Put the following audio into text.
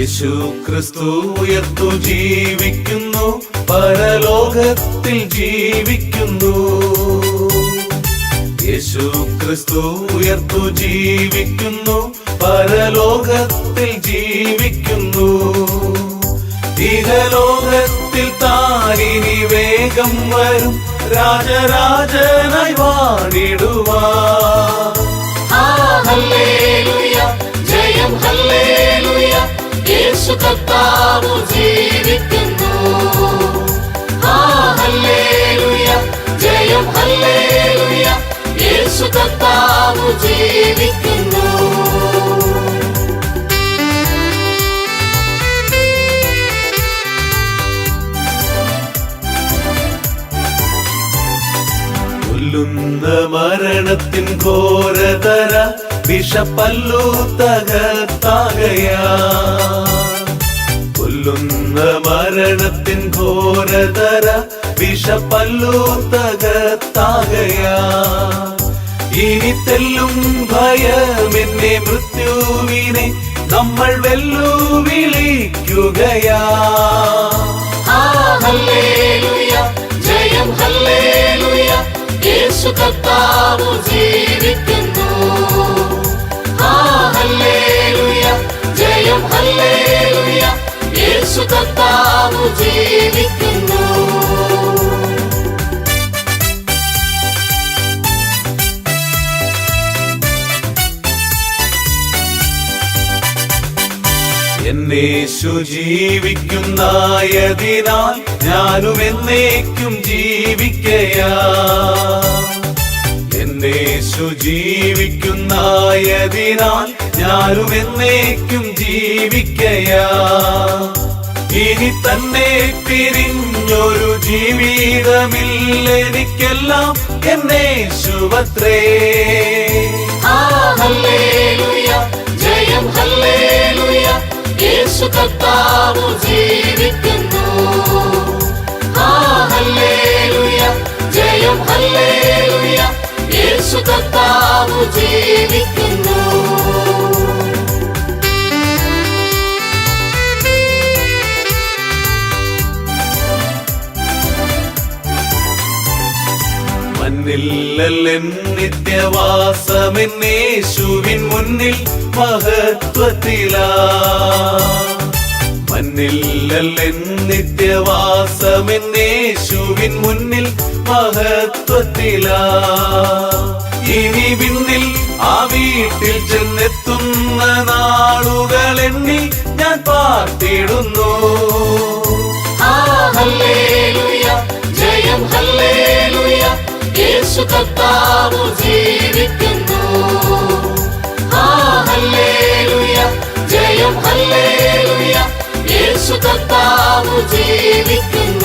യേശു ക്രിസ്തു ഉയർത്തു ജീവിക്കുന്നു, പരലോകത്തിൽ ജീവിക്കുന്നു. യേശു ക്രിസ്തു ഉയർത്തു ജീവിക്കുന്നു, പരലോകത്തിൽ ജീവിക്കുന്നു. ഇഹലോകത്തിൽ താനിനി വേഗം വരും, രാജരാജനായി വാണിടുവാൻ. ഹല്ലേലൂയ, ജയം ഹല്ലേലൂയ, യേശു കർത്താവ് ജീവിക്കുന്നു. ഹല്ലേലൂയ, ജയം ഹല്ലേലൂയ, യേശു കർത്താവ് ജീവിക്കുന്നു. കൊല്ലുന്ന മരണത്തിൻ ഘോരതര വിഷപ്പല്ലു തകർത്താകയാ. കൊല്ലുന്ന മരണത്തിൻ ഘോരതര വിഷപ്പല്ലു തകർത്താകയാ. ഇനി തെല്ലും ഭയമെന്നെ മൃത്യുവിനെ നമ്മൾ വെല്ലുവിളിക്കുകയാ. ഹല്ലേലൂയ, ജയം ഹല്ലേലൂയ, യേശു കർത്താവ് ജീവിക്കുന്നു. ഹല്ലേലൂയ, ജയം ഹല്ലേലൂയ, യേശു കർത്താവ് ജീവിക്കുന്നു. എന്നേശു ജീവിക്കുന്നായതിനാൽ ഞാനും എന്നേക്കും ജീവിക്കയാ. എന്നേശു ജീവിക്കുന്നായതിനാൽ ഞാനും എന്നേക്കും ജീവിക്കയാ. ഇനി തന്നെ പിരിഞ്ഞൊരു ജീവിതമില്ലെനിക്കെല്ലാം എന്നേശുവത്രേ. ഹല്ലേലൂയ, ജയം ഹല്ലേലൂയ, യേശു കർത്താവ് ജീവിക്കുന്നു. ഹല്ലേലൂയ, ജയം ഹല്ലേലൂയ, യേശു കർത്താവ് ജീവിക്കുന്നു. മണ്ണില്ലല്ലെൻ നിത്യവാസമെന്നേശുവിൻ മുന്നിൽ മഹത്വത്തിലാ. മണ്ണില്ലല്ലെൻ നിത്യവാസമെന്നേശുവിൻ മുന്നിൽ മഹത്വത്തിലാ. ഇനി വിണ്ണിൽ ആ വീട്ടിൽ ചെന്നെത്തുന്ന നാളുകൾ എണ്ണി ഞാൻ പാർത്തിടുന്നു. ഹല്ലേലൂയ, ജയം ഹല്ലേലൂയ, യേശു കർത്താവ് ജീവിക്കുന്നു. ഹല്ലേലൂയ, ജയം ഹല്ലേലൂയ, യേശു കർത്താവ് ജീവിക്കുന്നു.